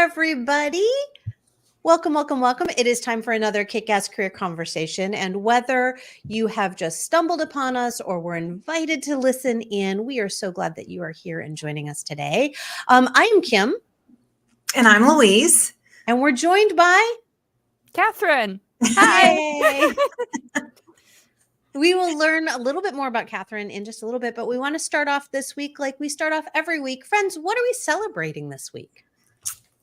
everybody. Welcome, welcome, welcome. It is time for another kick-ass career conversation. And whether you have just stumbled upon us or were invited to listen in, we are so glad that you are here and joining us today. I am Kim. And I'm Louise. And we're joined by Katheryn. Hi. We will learn a little bit more about Katheryn in just a little bit, but we want to start off this week like we start off every week. Friends, what are we celebrating this week?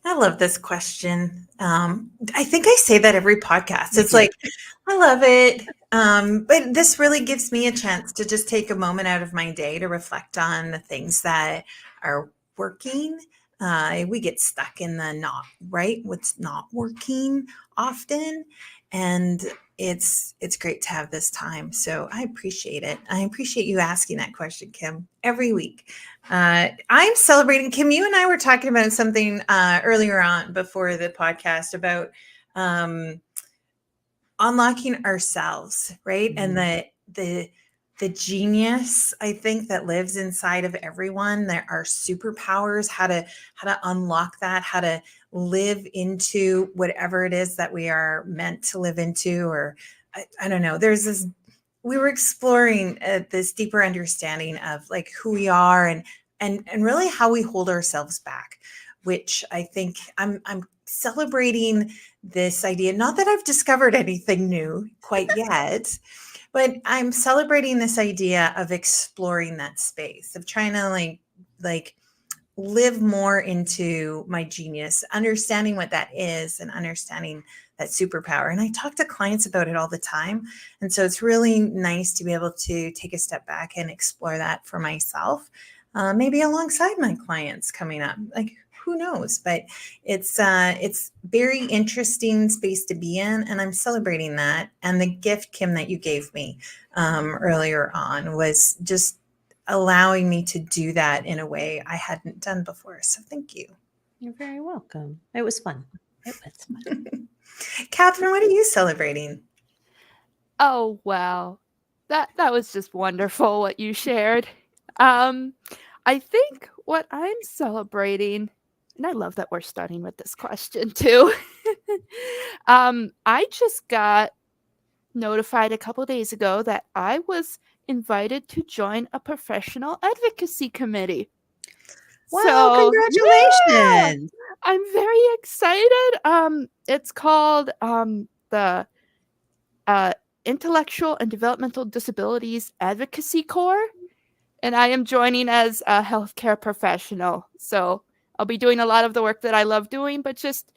I love this question. I think I say that every podcast. It's like, I love it. But this really gives me a chance to just take a moment out of my day to reflect on the things that are working. We get stuck in the not right, what's not working often. And it's great to have this time. So I appreciate it. I appreciate you asking that question, Kim, every week. I'm celebrating. Kim, you and I were talking about something earlier on before the podcast about unlocking ourselves, right? And the genius, I think, that lives inside of everyone. There are superpowers, how to unlock that, how to live into whatever it is that we are meant to live into, or I don't know. We were exploring this deeper understanding of like who we are and really how we hold ourselves back, which I think I'm celebrating this idea. Not that I've discovered anything new quite yet, but I'm celebrating this idea of exploring that space, of trying to like live more into my genius, understanding what that is and understanding that superpower. And I talk to clients about it all the time. And so it's really nice to be able to take a step back and explore that for myself, maybe alongside my clients coming up. Like, who knows? But it's very interesting space to be in, and I'm celebrating that. And the gift, Kim, that you gave me earlier on was just allowing me to do that in a way I hadn't done before. So thank you. You're very welcome. It was fun. Katheryn, what are you celebrating? Oh, wow. That was just wonderful what you shared. I think what I'm celebrating, and I love that we're starting with this question too. I just got notified a couple days ago that I was invited to join a professional advocacy committee. Wow, so, congratulations. Yeah, I'm very excited. It's called the Intellectual and Developmental Disabilities Advocacy Corp, and I am joining as a healthcare professional. So I'll be doing a lot of the work that I love doing, but just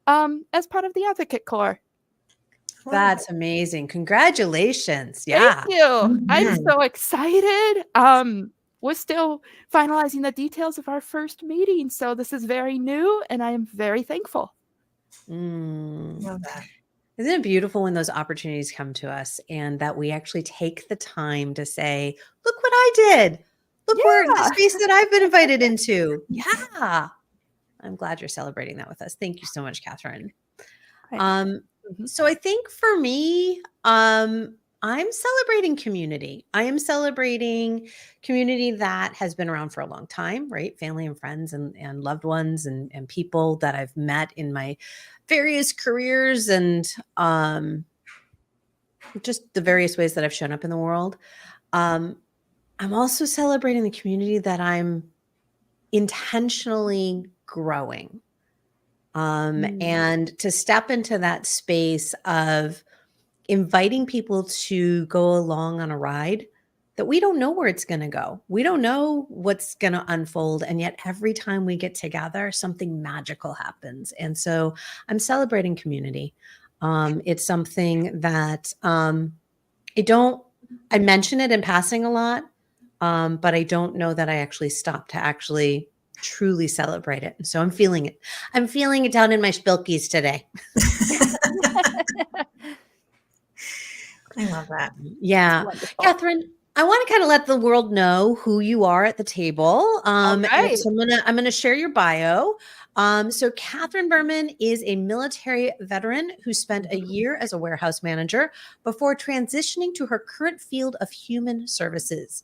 as part of the Advocate Corps. That's amazing. Congratulations. Yeah. Thank you. Mm-hmm. I'm so excited. We're still finalizing the details of our first meeting. So this is very new and I am very thankful. Love that. Isn't it beautiful when those opportunities come to us and that we actually take the time to say, look what I did. Look where the space that I've been invited into. Yeah. I'm glad you're celebrating that with us. Thank you so much, Katheryn. So I think for me, I'm celebrating community. I am celebrating community that has been around for a long time, right? Family and friends and loved ones and people that I've met in my various careers and just the various ways that I've shown up in the world. I'm also celebrating the community that I'm intentionally growing. And to step into that space of inviting people to go along on a ride that we don't know where it's going to go. We don't know what's going to unfold. And yet every time we get together, something magical happens. And so I'm celebrating community. It's something that I mention it in passing a lot, but I don't know that I actually stop to actually truly celebrate it. So I'm feeling it. I'm feeling it down in my spilkies today. I love that. Yeah. Katheryn, I want to kind of let the world know who you are at the table. Right. So I'm gonna share your bio. So Katheryn Bermann is a military veteran who spent a year as a warehouse manager before transitioning to her current field of human services.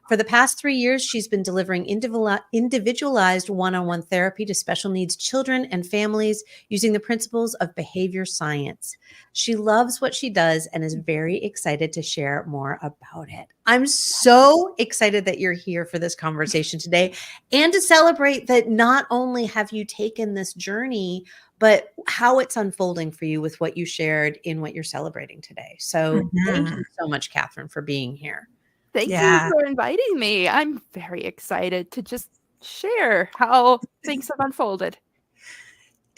For the past 3 years, she's been delivering individualized one-on-one therapy to special needs children and families using the principles of behavior science. She loves what she does and is very excited to share more about it. I'm so excited that you're here for this conversation today and to celebrate that not only have you taken this journey, but how it's unfolding for you with what you shared in what you're celebrating today. So thank you so much, Katheryn, for being here. Thank you for inviting me. I'm very excited to just share how things have unfolded.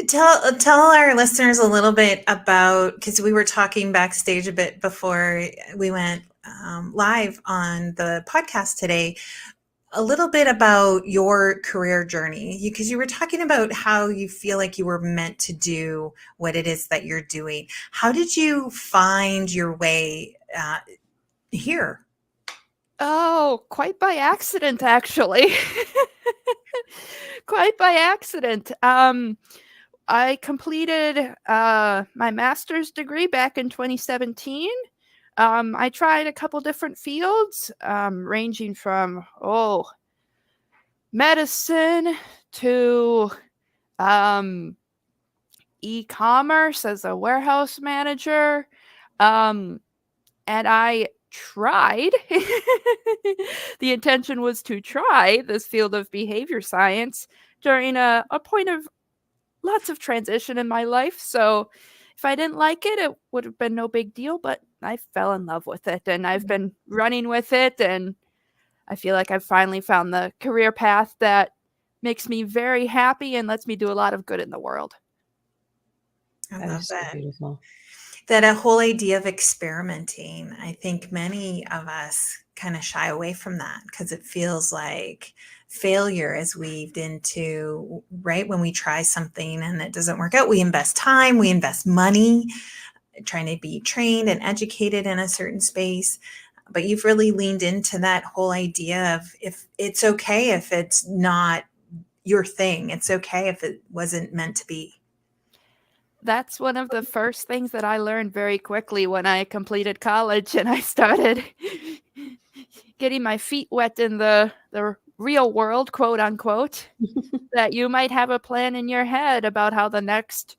Tell our listeners a little bit about, because we were talking backstage a bit before we went live on the podcast today, a little bit about your career journey, because you were talking about how you feel like you were meant to do what it is that you're doing. How did you find your way here? Oh, quite by accident, actually. Quite by accident. I completed my master's degree back in 2017. I tried a couple different fields, ranging from medicine to e-commerce as a warehouse manager. And I tried. The intention was to try this field of behavior science during a point of lots of transition in my life. So if I didn't like it, it would have been no big deal, but I fell in love with it and I've been running with it. And I feel like I've finally found the career path that makes me very happy and lets me do a lot of good in the world. I love that. So beautiful. That a whole idea of experimenting, I think many of us kind of shy away from that because it feels like failure is weaved into, right? When we try something and it doesn't work out, we invest time, we invest money trying to be trained and educated in a certain space. But you've really leaned into that whole idea of, if it's okay if it's not your thing, it's okay if it wasn't meant to be. That's one of the first things that I learned very quickly when I completed college and I started getting my feet wet in the real world, quote unquote, that you might have a plan in your head about how the next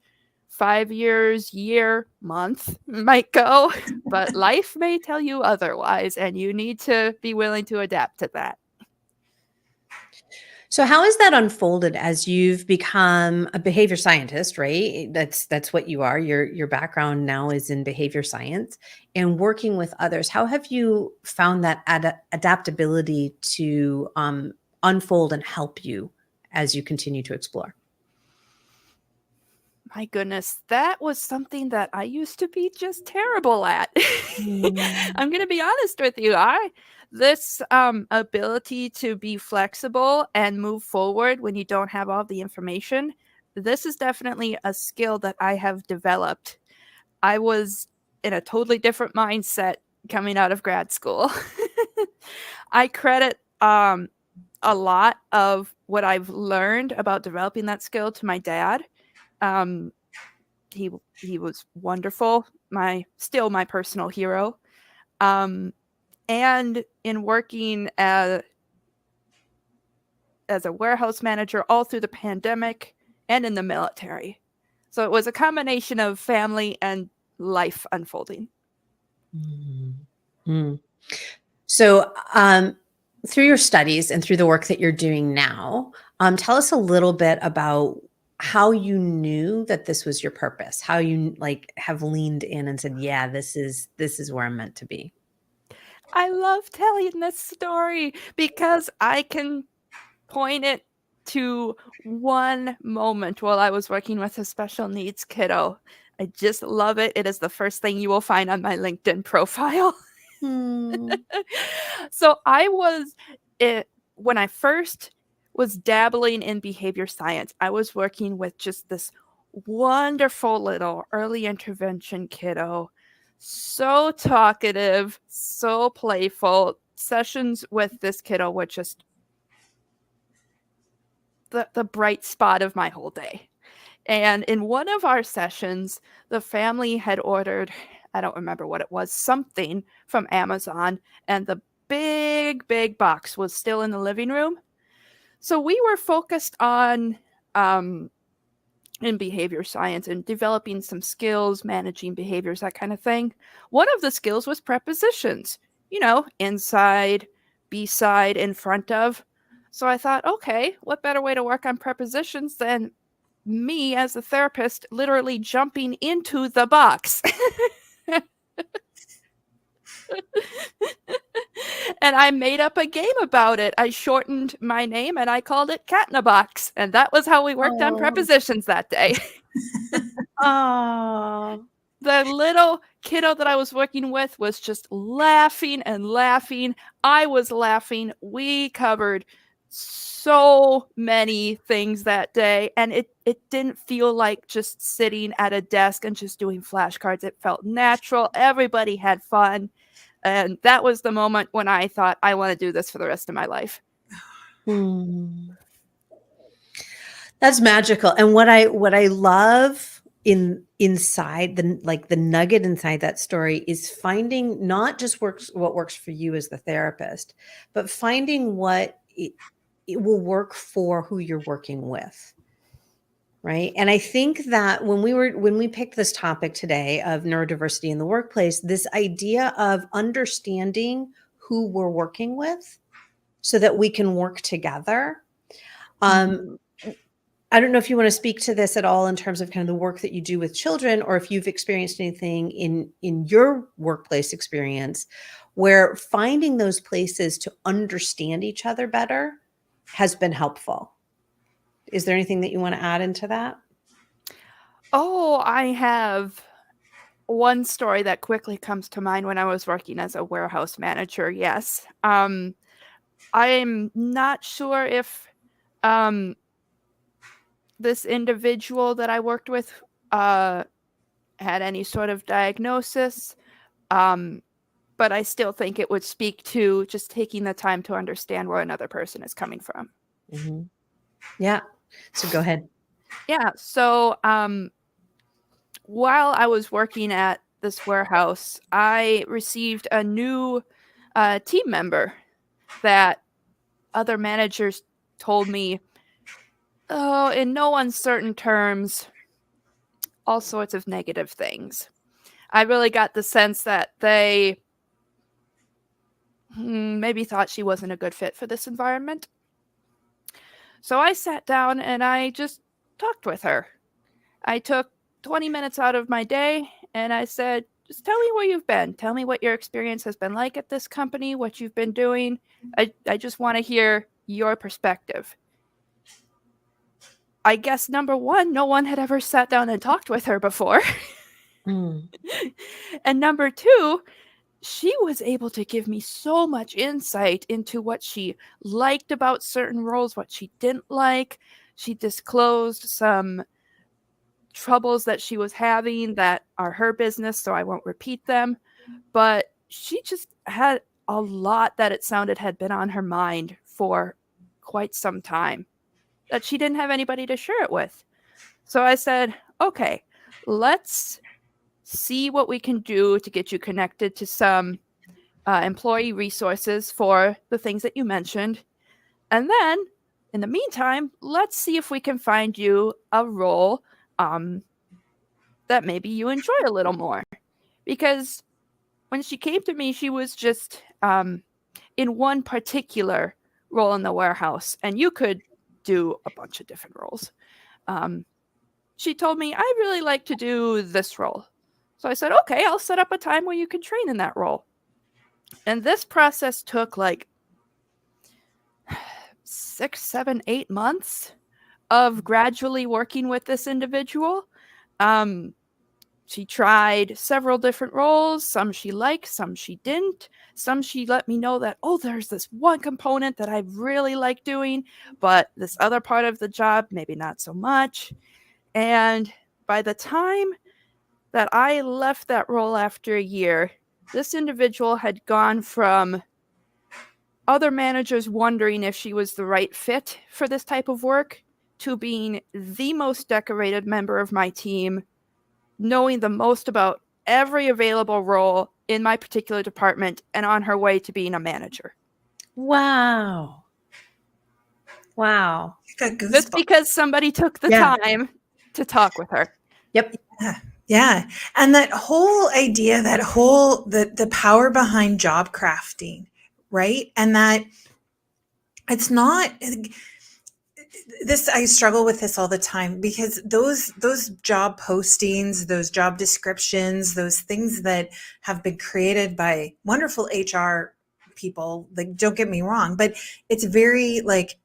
5 years, year, month might go, but life may tell you otherwise, and you need to be willing to adapt to that. So how has that unfolded as you've become a behavior scientist, right? That's what you are. Your background now is in behavior science and working with others. How have you found that adaptability to unfold and help you as you continue to explore? My goodness, that was something that I used to be just terrible at. I'm going to be honest with you. This ability to be flexible and move forward when you don't have all the information, this is definitely a skill that I have developed. I was in a totally different mindset coming out of grad school. I credit a lot of what I've learned about developing that skill to my dad. He was wonderful, still my personal hero. And in working as a warehouse manager all through the pandemic and in the military. So it was a combination of family and life unfolding. Mm-hmm. So through your studies and through the work that you're doing now, tell us a little bit about how you knew that this was your purpose, how you have leaned in and said, yeah, this is where I'm meant to be. I love telling this story because I can point it to one moment while I was working with a special needs kiddo. I just love it. It is the first thing you will find on my LinkedIn profile. So when I first was dabbling in behavior science, I was working with just this wonderful little early intervention kiddo. So talkative, so playful. Sessions with this kiddo were just the bright spot of my whole day. And in one of our sessions, the family had ordered, I don't remember what it was, something from Amazon, and the big, big box was still in the living room. So we were focused on in behavior science and developing some skills, managing behaviors, that kind of thing. One of the skills was prepositions, inside, beside, in front of. So I thought, okay, what better way to work on prepositions than me as a therapist literally jumping into the box. And I made up a game about it. I shortened my name and I called it Cat in a Box. And that was how we worked on prepositions that day. Oh. The little kiddo that I was working with was just laughing and laughing. I was laughing. We covered so many things that day. And it didn't feel like just sitting at a desk and just doing flashcards. It felt natural. Everybody had fun. And that was the moment when I thought, I want to do this for the rest of my life. That's magical. And what I love inside the nugget inside that story is finding not just what works for you as the therapist, but finding what it will work for who you're working with. Right. And I think that when we picked this topic today of neurodiversity in the workplace, this idea of understanding who we're working with so that we can work together. I don't know if you want to speak to this at all in terms of kind of the work that you do with children, or if you've experienced anything in your workplace experience where finding those places to understand each other better has been helpful. Is there anything that you want to add into that? Oh, I have one story that quickly comes to mind when I was working as a warehouse manager. Yes. I'm not sure if this individual that I worked with had any sort of diagnosis, but I still think it would speak to just taking the time to understand where another person is coming from. Mm-hmm. Yeah. So go ahead. Yeah. So while I was working at this warehouse, I received a new team member that other managers told me, in no uncertain terms, all sorts of negative things. I really got the sense that they maybe thought she wasn't a good fit for this environment. So I sat down and I just talked with her. I took 20 minutes out of my day and I said, just tell me where you've been. Tell me what your experience has been like at this company, what you've been doing. I just want to hear your perspective. I guess number one, no one had ever sat down and talked with her before. And number two, she was able to give me so much insight into what she liked about certain roles, what she didn't like. She disclosed some troubles that she was having that are her business, so I won't repeat them. But she just had a lot that it sounded had been on her mind for quite some time that she didn't have anybody to share it with. So I said, okay, let's see what we can do to get you connected to some employee resources for the things that you mentioned. And then, in the meantime, let's see if we can find you a role that maybe you enjoy a little more. Because when she came to me, she was just in one particular role in the warehouse, and you could do a bunch of different roles. She told me, I really like to do this role. So I said, okay, I'll set up a time where you can train in that role. And this process took like 6, 7, 8 months of gradually working with this individual. She tried several different roles. Some she liked, some she didn't. Some she let me know that, there's this one component that I really like doing, but this other part of the job, maybe not so much. And by the time that I left that role after a year, this individual had gone from other managers wondering if she was the right fit for this type of work to being the most decorated member of my team, knowing the most about every available role in my particular department and on her way to being a manager. Wow. Wow. Got Just goosebumps. because somebody took the time to talk with her. Yep. Yeah. And that whole idea, the power behind job crafting, right? And that it's not this, I struggle with this all the time, because those job postings, those job descriptions, those things that have been created by wonderful HR people, like, don't get me wrong, but it's very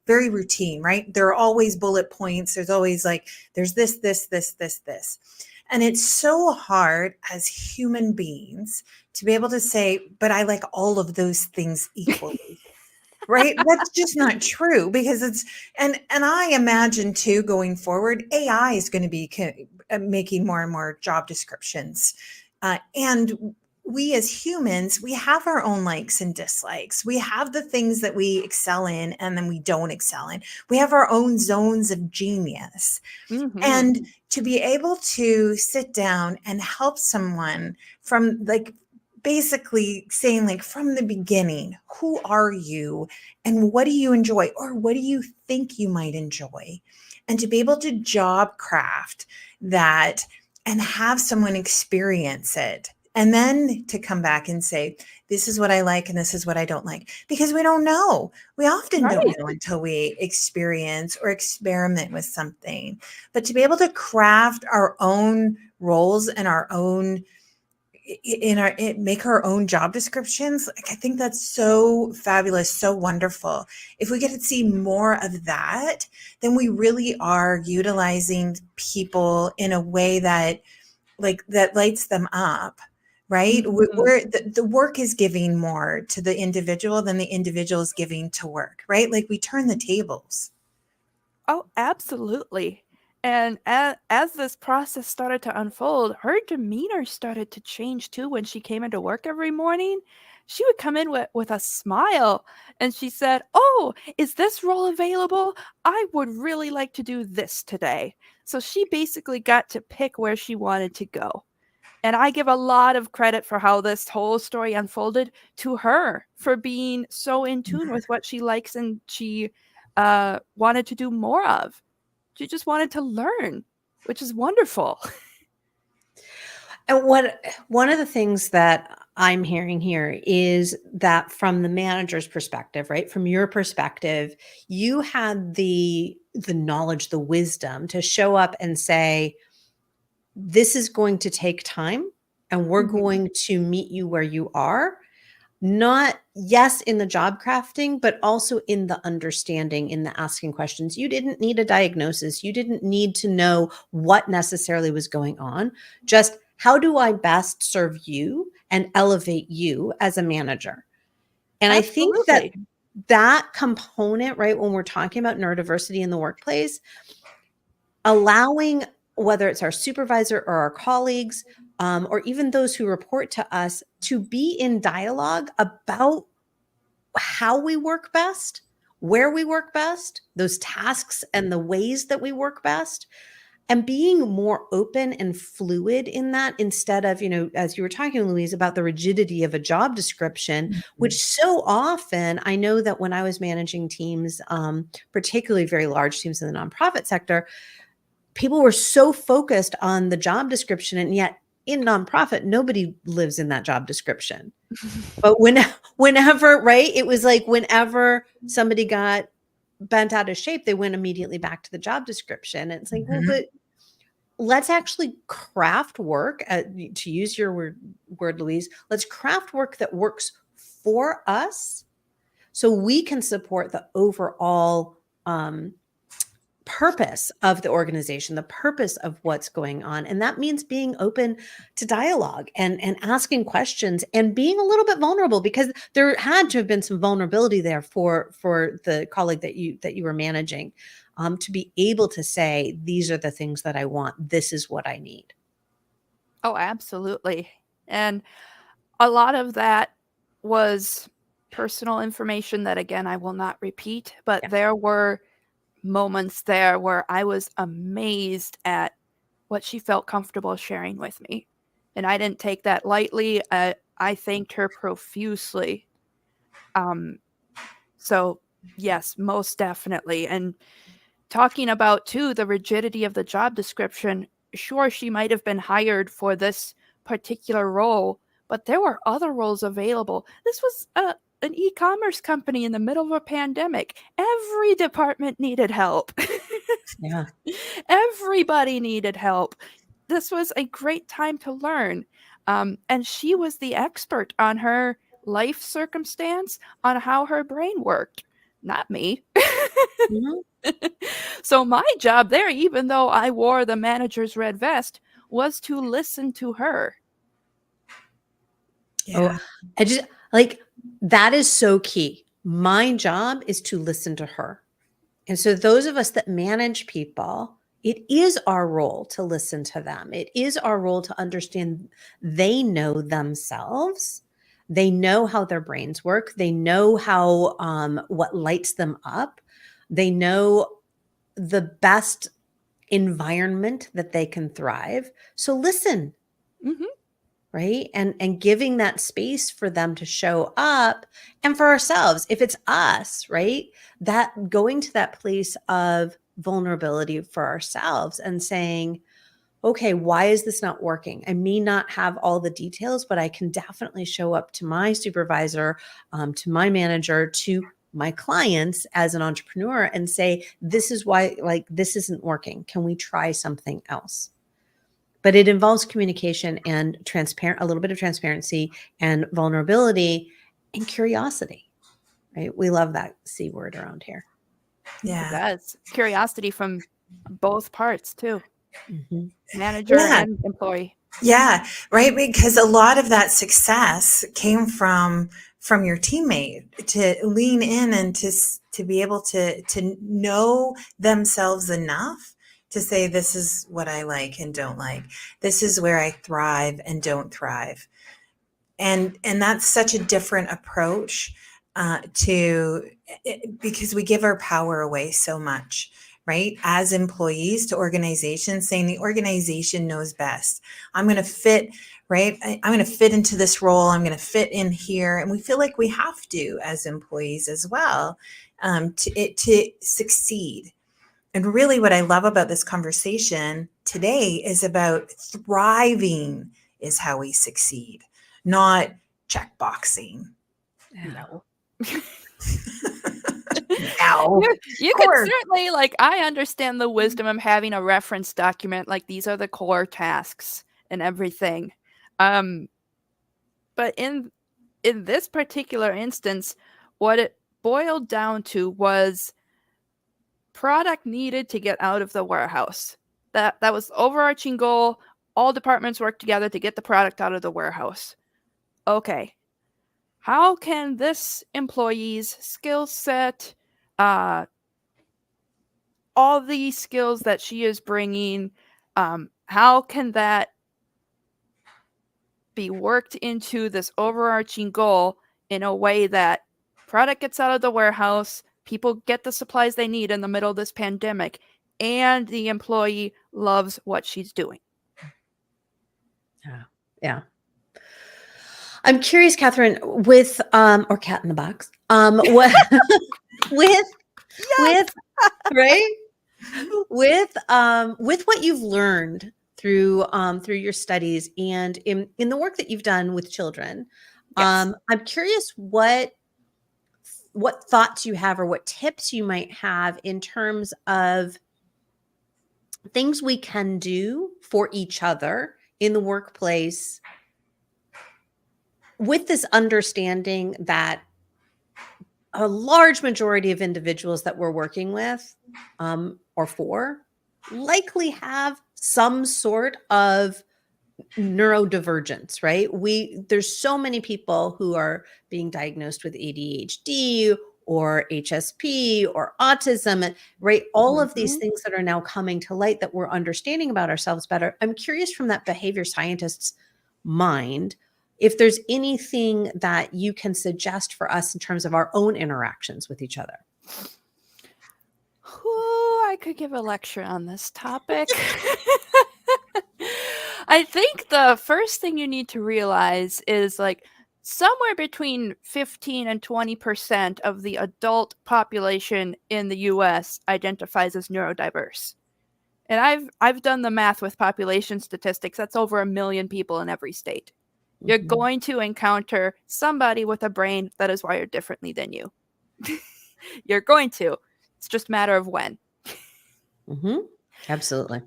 routine, right? There are always bullet points. There's always there's this. And it's so hard as human beings to be able to say, but I like all of those things equally. Right? That's just not true, because and I imagine too, going forward, AI is going to be making more and more job descriptions. And we as humans, we have our own likes and dislikes. We have the things that we excel in and then we don't excel in. We have our own zones of genius. Mm-hmm. And to be able to sit down and help someone from basically saying from the beginning, who are you and what do you enjoy, or what do you think you might enjoy? And to be able to job craft that and have someone experience it. And then to come back and say, this is what I like and this is what I don't like, because we don't know. We often don't know until we experience or experiment with something. But to be able to craft our own roles and our own make our own job descriptions, I think that's so fabulous, so wonderful. If we get to see more of that, then we really are utilizing people in a way that that lights them up, right? Mm-hmm. The work is giving more to the individual than the individual is giving to work, right? We turn the tables. Oh, absolutely. And as this process started to unfold, her demeanor started to change too. When she came into work every morning, she would come in with a smile, and she said, "Oh, is this role available? I would really like to do this today." So she basically got to pick where she wanted to go. And I give a lot of credit for how this whole story unfolded to her, for being so in tune with what she likes and she wanted to do more of. She just wanted to learn, which is wonderful. And one of the things that I'm hearing here is that from the manager's perspective, right? From your perspective, you had the knowledge, the wisdom to show up and say, this is going to take time and we're Mm-hmm. going to meet you where you are. Not, yes, in the job crafting, but also in the understanding, in the asking questions. You didn't need a diagnosis. You didn't need to know what necessarily was going on. Just, how do I best serve you and elevate you as a manager? And I think that component, right, when we're talking about neurodiversity in the workplace, allowing, whether it's our supervisor or our colleagues, or even those who report to us, to be in dialogue about how we work best, where we work best, those tasks and the ways that we work best, and being more open and fluid in that, instead of, as you were talking, Louise, about the rigidity of a job description, which so often, I know that when I was managing teams, particularly very large teams in the nonprofit sector, people were so focused on the job description, and yet in nonprofit, nobody lives in that job description. But whenever, right, it was whenever somebody got bent out of shape, they went immediately back to the job description. And it's well, but let's actually craft work, to use your word, Louise, let's craft work that works for us so we can support the overall purpose of the organization, the purpose of what's going on. And that means being open to dialogue and asking questions and being a little bit vulnerable, because there had to have been some vulnerability there for the colleague that you were managing, to be able to say, these are the things that I want. This is what I need. Oh, absolutely. And a lot of that was personal information that, again, I will not repeat, but there were moments there where I was amazed at what she felt comfortable sharing with me. and I didn't take that lightly. I thanked her profusely. So yes, most definitely. And talking about too the rigidity of the job description, sure, she might have been hired for this particular role, but there were other roles available. This was an e-commerce company in the middle of a pandemic. Every department needed help. Yeah. Everybody needed help. This was a great time to learn. And she was the expert on her life circumstance, on how her brain worked, not me. Mhm. So my job there, even though I wore the manager's red vest, was to listen to her. Oh, I just like that is so key. My job is to listen to her. And so those of us that manage people, it is our role to listen to them. It is our role to understand they know themselves. They know how their brains work. They know how what lights them up. They know the best environment that they can thrive. So listen, Mm-hmm. right? And giving that space for them to show up, and for ourselves, if it's us, right? That going to that place of vulnerability for ourselves and saying, okay, why is this not working? I may not have all the details, but I can definitely show up to my supervisor, to my manager, to my clients as an entrepreneur and say, this is why, like, this isn't working. Can we try something else? But it involves communication and a little bit of transparency and vulnerability and curiosity, right? We love that C word around here. It does. Curiosity from both parts too. Mhm. Manager and employee. Yeah, right. Because a lot of that success came from your teammate to lean in and to be able to know themselves enough to say, this is what I like and don't like. This is where I thrive and don't thrive. And that's such a different approach because we give our power away so much, right? As employees to organizations, saying the organization knows best. I'm going to fit, right? I'm going to fit into this role. I'm going to fit in here. And we feel like we have to as employees as well to succeed. And really what I love about this conversation today is about thriving is how we succeed, not checkboxing. No. No. You could certainly, like, I understand the wisdom of having a reference document, like these are the core tasks and everything. But in this particular instance, what it boiled down to was product needed to get out of the warehouse. That was the overarching goal. All departments work together to get the product out of the warehouse. Okay. How can this employee's skill set, all the skills that she is bringing, how can that be worked into this overarching goal in a way that product gets out of the warehouse, people get the supplies they need in the middle of this pandemic, and the employee loves what she's doing? Yeah. I'm curious, Katheryn, with or Cat in the Box, what with right with what you've learned through your studies and in the work that you've done with children. Yes. I'm curious what thoughts you have or what tips you might have in terms of things we can do for each other in the workplace with this understanding that a large majority of individuals that we're working with or for likely have some sort of neurodivergence, right? There's so many people who are being diagnosed with ADHD or HSP or autism, right? All of these things that are now coming to light that we're understanding about ourselves better. I'm curious from that behavior scientist's mind, if there's anything that you can suggest for us in terms of our own interactions with each other. I could give a lecture on this topic. I think the first thing you need to realize is like somewhere between 15 and 20% of the adult population in the US identifies as neurodiverse. And I've done the math with population statistics. That's over 1 million people in every state. You're going to encounter somebody with a brain that is wired differently than you. You're going to. It's just a matter of when. Absolutely.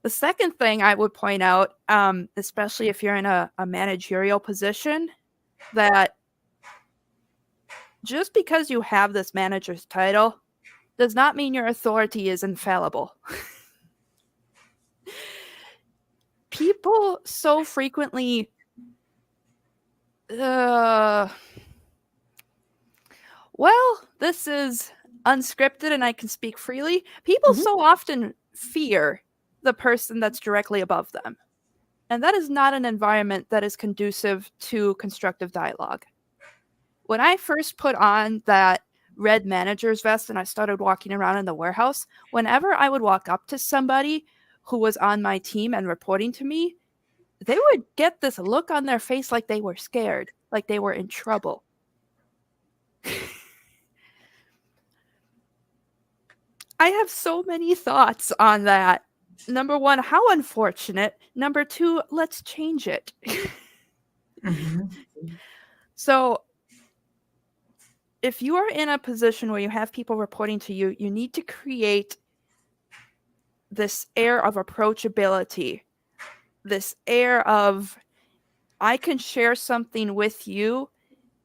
The second thing I would point out, especially if you're in a managerial position, that just because you have this manager's title does not mean your authority is infallible. People so frequently this is unscripted and I can speak freely. People so often fear the person that's directly above them. And that is not an environment that is conducive to constructive dialogue. When I first put on that red manager's vest and I started walking around in the warehouse, whenever I would walk up to somebody who was on my team and reporting to me, they would get this look on their face like they were scared, like they were in trouble. I have so many thoughts on that. Number one, how unfortunate. Number two, let's change it. So if you are in a position where you have people reporting to you, you need to create this air of approachability, this air of, I can share something with you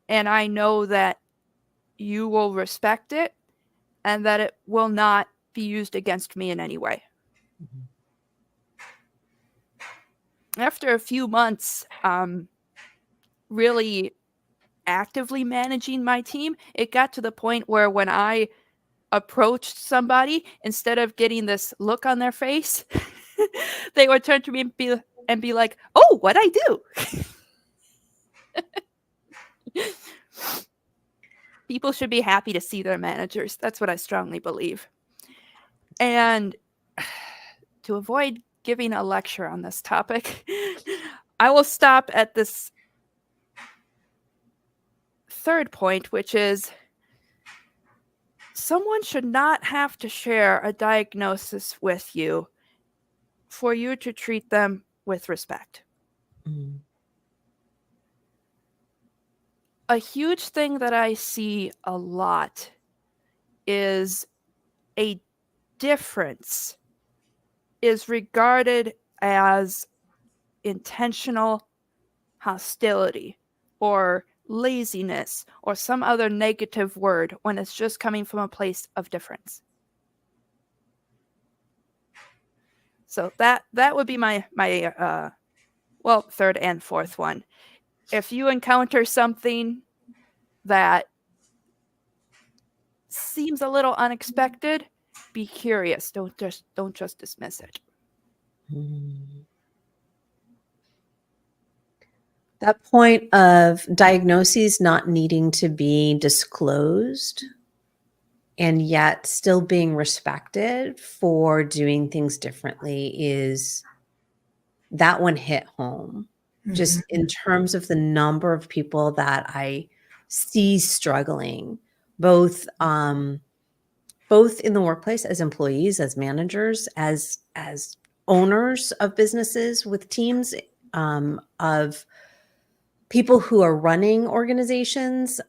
and I know that you will respect it and that it will not be used against me in any way. After a few months, really actively managing my team, it got to the point where when I approached somebody, instead of getting this look on their face, they would turn to me and be like, "Oh, what'd I do?" People should be happy to see their managers. That's what I strongly believe. And to avoid giving a lecture on this topic, I will stop at this third point, which is someone should not have to share a diagnosis with you for you to treat them with respect. A huge thing that I see a lot is a difference is regarded as intentional hostility or laziness or some other negative word when it's just coming from a place of difference. So that would be my third and fourth one. If you encounter something that seems a little unexpected, be curious. Don't just dismiss it. That point of diagnoses not needing to be disclosed and yet still being respected for doing things differently, is that one hit home. Just in terms of the number of people that I see struggling, both in the workplace as employees, as managers, as owners of businesses with teams, of people who are running organizations.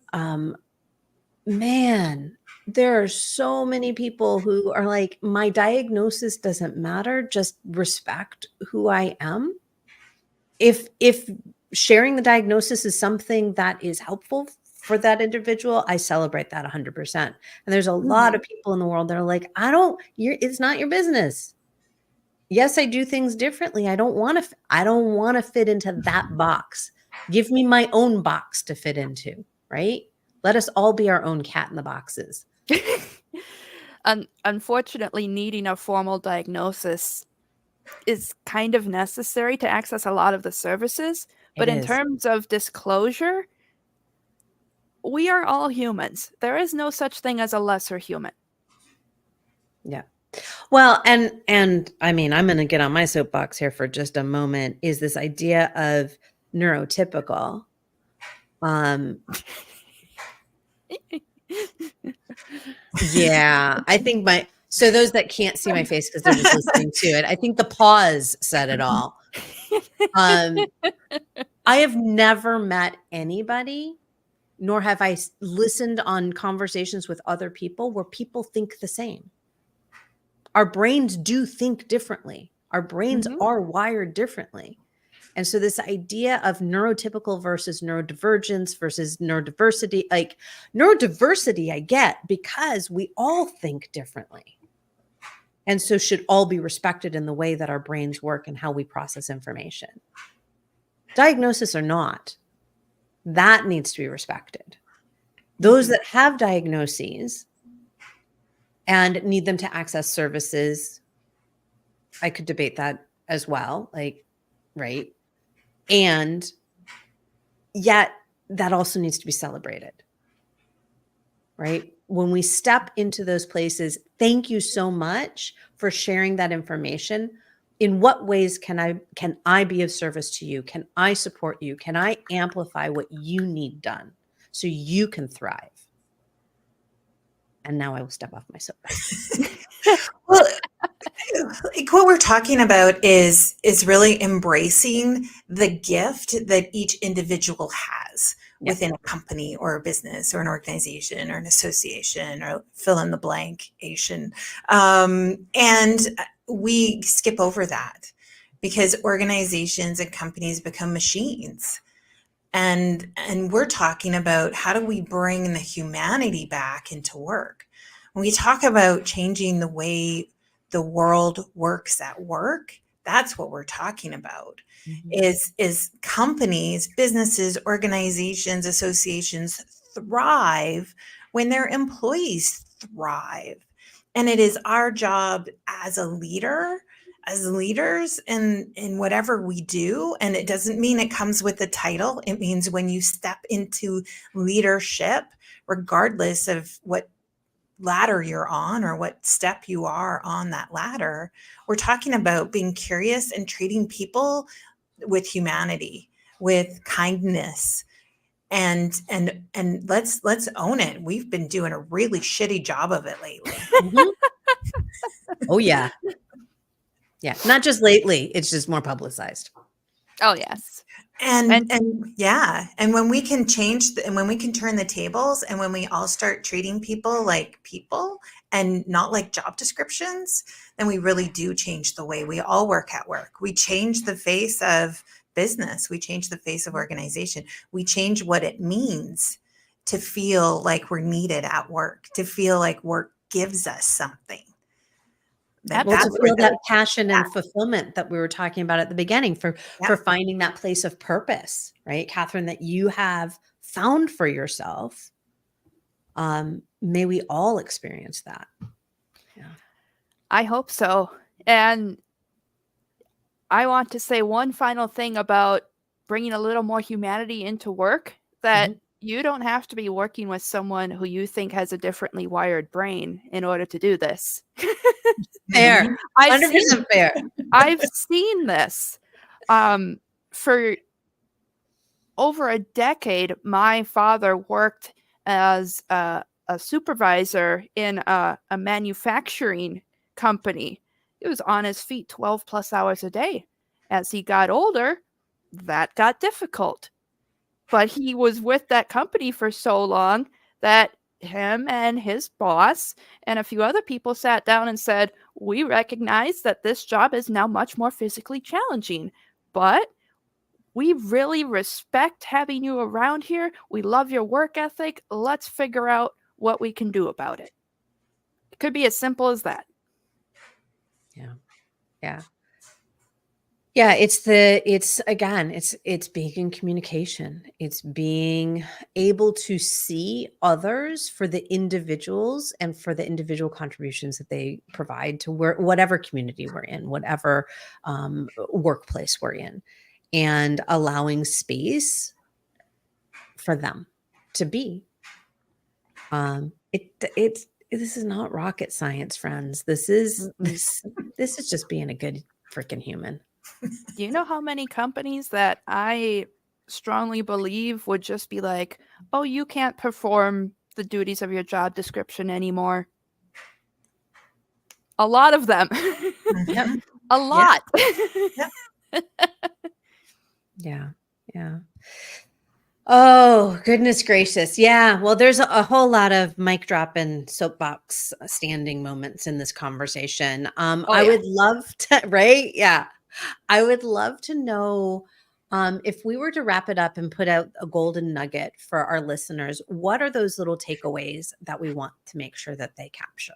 Man, there are so many people who are like, my diagnosis doesn't matter, just respect who I am. If sharing the diagnosis is something that is helpful for that individual, I celebrate that 100%. And there's a lot of people in the world that are like, it's not your business. Yes, I do things differently. I don't want to fit into that box. Give me my own box to fit into, right? Let us all be our own cat in the boxes. Unfortunately, needing a formal diagnosis is kind of necessary to access a lot of the services. But in terms of disclosure, we are all humans. There is no such thing as a lesser human. Yeah. Well, and I mean, I'm going to get on my soapbox here for just a moment, is this idea of neurotypical. Yeah, I think so those that can't see my face because they're just listening to it, I think the pause said it all. I have never met anybody, nor have I listened on conversations with other people where people think the same. Our brains do think differently. Our brains are wired differently. And so this idea of neurotypical versus neurodivergence versus neurodiversity, like neurodiversity, I get because we all think differently. And so should all be respected in the way that our brains work and how we process information. Diagnosis or not, that needs to be respected. Those that have diagnoses and need them to access services, I could debate that as well, like, right? And yet that also needs to be celebrated, right? When we step into those places, thank you so much for sharing that information. In what ways can I be of service to you? Can I support you? Can I amplify what you need done so you can thrive? And now I will step off my soapbox. Well, like what we're talking about is really embracing the gift that each individual has within a company or a business or an organization or an association or fill in the blank Asian. And we skip over that because organizations and companies become machines. And we're talking about how do we bring the humanity back into work? When we talk about changing the way the world works at work, that's what we're talking about. Is companies, businesses, organizations, associations thrive when their employees thrive. And it is our job as leaders in whatever we do. And it doesn't mean it comes with the title. It means when you step into leadership, regardless of what ladder you're on or what step you are on that ladder, we're talking about being curious and treating people with humanity, with kindness. And let's own it. We've been doing a really shitty job of it lately. Oh yeah. Yeah. Not just lately. It's just more publicized. Oh yes. And yeah. And when we can change and when we can turn the tables and when we all start treating people like people and not like job descriptions, then we really do change the way we all work at work. We change the face of business. We change the face of organization. We change what it means to feel like we're needed at work, to feel like work gives us something. Well, to feel that passion and fulfillment that we were talking about at the beginning for finding that place of purpose, right, Katheryn, that you have found for yourself. May we all experience that. Yeah. I hope so. And I want to say one final thing about bringing a little more humanity into work, that you don't have to be working with someone who you think has a differently wired brain in order to do this. Fair. 100% fair. I've seen this. For over a decade, my father worked as a supervisor in a manufacturing company. He was on his feet 12 plus hours a day. As he got older, that got difficult. But he was with that company for so long that him and his boss and a few other people sat down and said, we recognize that this job is now much more physically challenging, but we really respect having you around here. We love your work ethic. Let's figure out what we can do about it. It could be as simple as that. Yeah. Yeah. Yeah, it's being in communication. It's being able to see others for the individuals and for the individual contributions that they provide to whatever community we're in, whatever workplace we're in, and allowing space for them to be. this is not rocket science, friends. This is just being a good freaking human. Do you know how many companies that I strongly believe would just be like, oh, you can't perform the duties of your job description anymore? A lot of them. Yep. A lot. Yeah. Yeah. Oh, goodness gracious. Yeah. Well, there's a whole lot of mic drop and soapbox standing moments in this conversation. I would love to, right? Yeah. I would love to know if we were to wrap it up and put out a golden nugget for our listeners, what are those little takeaways that we want to make sure that they capture?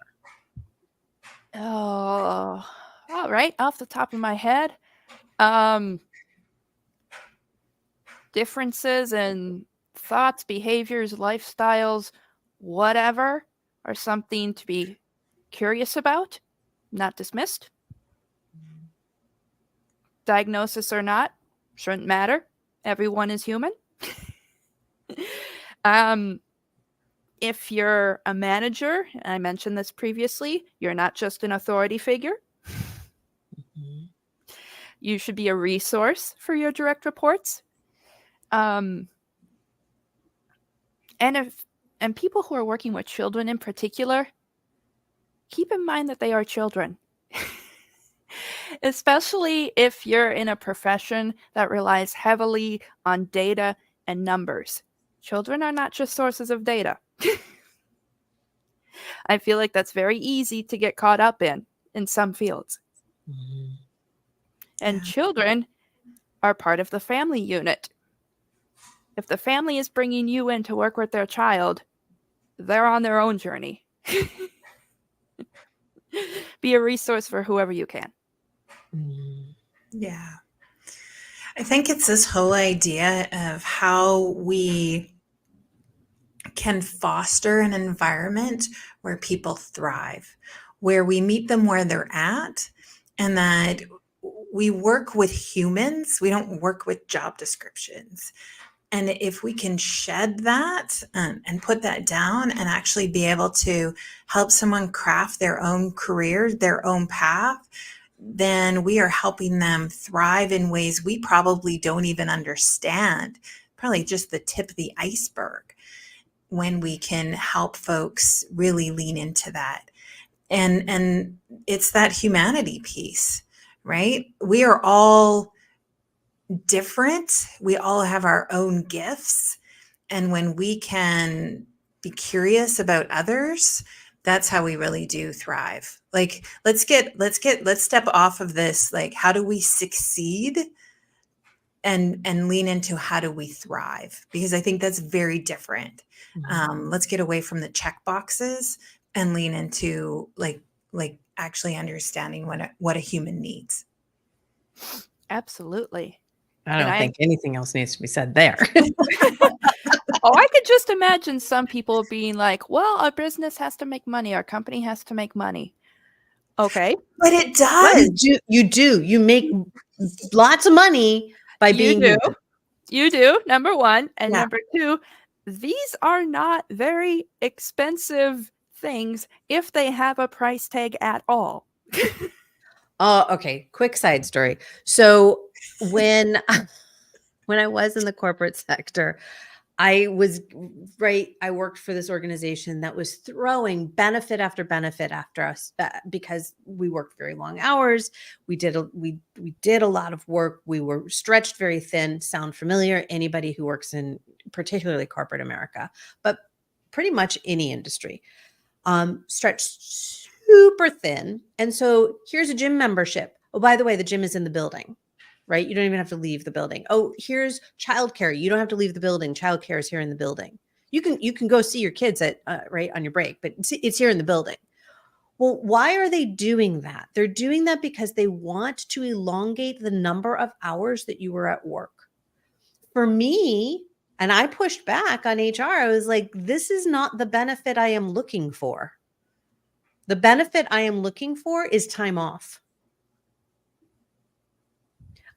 Oh, all right. Off the top of my head, differences in thoughts, behaviors, lifestyles, whatever, are something to be curious about, not dismissed. Diagnosis or not, shouldn't matter. Everyone is human. If you're a manager, I mentioned this previously, you're not just an authority figure. Mhm. You should be a resource for your direct reports. And people who are working with children in particular, keep in mind that they are children. Especially if you're in a profession that relies heavily on data and numbers. Children are not just sources of data. I feel like that's very easy to get caught up in some fields. Mhm. And children are part of the family unit. If the family is bringing you in to work with their child, they're on their own journey. Be a resource for whoever you can. Yeah. I think it's this whole idea of how we can foster an environment where people thrive, where we meet them where they're at, and that we work with humans. We don't work with job descriptions. And if we can shed that and put that down and actually be able to help someone craft their own career, their own path, then we are helping them thrive in ways we probably don't even understand, probably just the tip of the iceberg, when we can help folks really lean into that. And it's that humanity piece, right? We are all different. We all have our own gifts. And when we can be curious about others, that's how we really do thrive. Like, let's step off of this. Like, how do we succeed and lean into how do we thrive? Because I think that's very different. Let's get away from the check boxes and lean into like actually understanding what a human needs. Absolutely. I don't think anything else needs to be said there. Oh, I could just imagine some people being like, well, our business has to make money. Our company has to make money. Okay. But it does. You make lots of money by being human. You do, number one. And number two, these are not very expensive things if they have a price tag at all. Okay. Quick side story. So when I was in the corporate sector, I worked for this organization that was throwing benefit after benefit after us because we worked very long hours. We did a lot of work. We were stretched very thin. Sound familiar? Anybody who works in particularly corporate America, but pretty much any industry, stretched super thin. And so here's a gym membership. Oh, by the way, the gym is in the building. Right? You don't even have to leave the building. Oh, here's childcare. You don't have to leave the building. Childcare is here in the building. You can go see your kids at right on your break, but it's here in the building. Well, why are they doing that? They're doing that because they want to elongate the number of hours that you were at work. For me, and I pushed back on HR. I was like, this is not the benefit I am looking for. The benefit I am looking for is time off.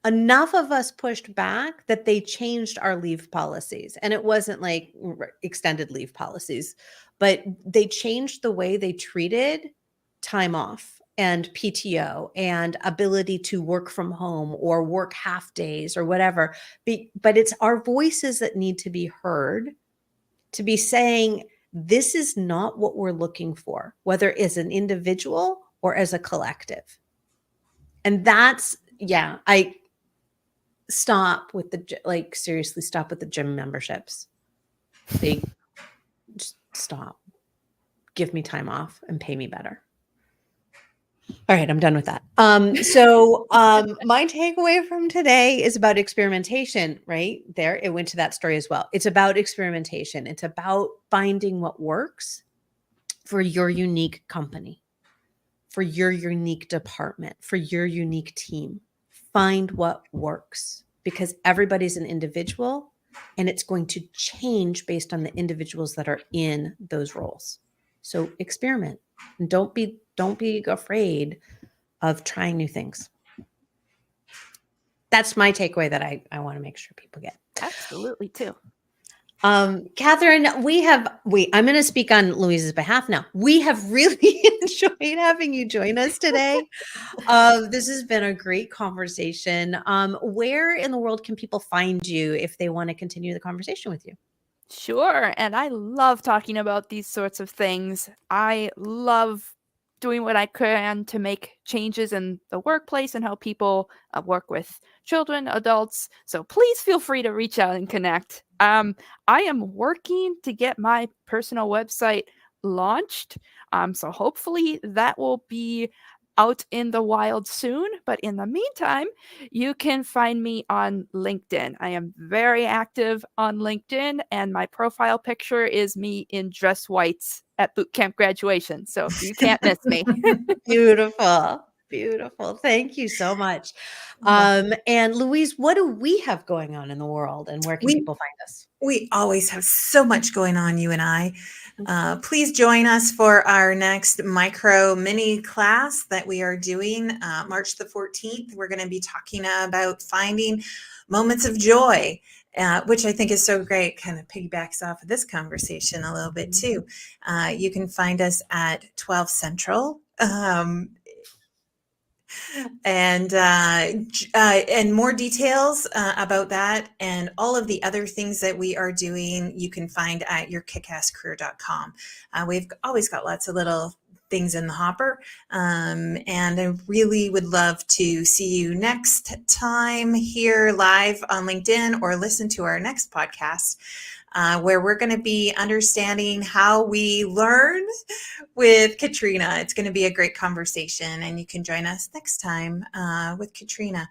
enough of us pushed back that they changed our leave policies. And it wasn't like extended leave policies, but they changed the way they treated time off and PTO and ability to work from home or work half days or whatever. But it's our voices that need to be heard, to be saying, this is not what we're looking for, whether as an individual or as a collective. And that's, I stop with seriously stop with the gym memberships. They just stop. Give me time off and pay me better. All right, I'm done with that. So my takeaway from today is about experimentation, right? There, it went to that story as well. It's about experimentation. It's about finding what works for your unique company, for your unique department, for your unique team. Find what works, because everybody's an individual and it's going to change based on the individuals that are in those roles. So experiment and don't be afraid of trying new things. That's my takeaway that I want to make sure people get. Absolutely too. Katheryn, I'm going to speak on Louise's behalf now. We have really enjoyed having you join us today. This has been a great conversation. Where in the world can people find you if they want to continue the conversation with you? Sure. And I love talking about these sorts of things. I love doing what I can to make changes in the workplace and how people work with children, adults. So please feel free to reach out and connect. I am working to get my personal website launched. So hopefully that will be out in the wild soon. But in the meantime, you can find me on LinkedIn. I am very active on LinkedIn, and my profile picture is me in dress whites at boot camp graduation. So you can't miss me. Beautiful. Beautiful. Thank you so much. And Louise, what do we have going on in the world, and where can people find us? We always have so much going on, you and I. Please join us for our next micro mini class that we are doing March the 14th. We're going to be talking about finding moments of joy, which I think is so great, kind of piggybacks off of this conversation a little bit too. You can find us at 12 Central. And more details about that and all of the other things that we are doing, you can find at yourkickasscareer.com. We've always got lots of little things in the hopper, and I really would love to see you next time here live on LinkedIn, or listen to our next podcast, where we're going to be understanding how we learn with Katrina. It's going to be a great conversation, and you can join us next time with Katrina.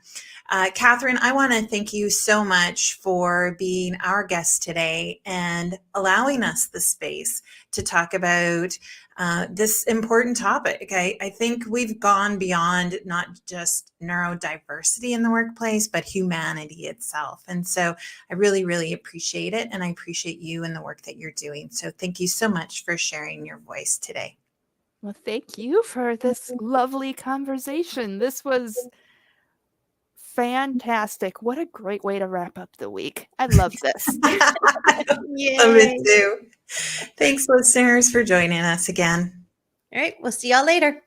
Katheryn, I want to thank you so much for being our guest today and allowing us the space to talk about this important topic. I think we've gone beyond not just neurodiversity in the workplace, but humanity itself. And so I really, really appreciate it. And I appreciate you and the work that you're doing. So thank you so much for sharing your voice today. Well, thank you for this lovely conversation. This was fantastic. What a great way to wrap up the week. I love this. I love it too. Thanks, listeners, for joining us again. All right. We'll see y'all later.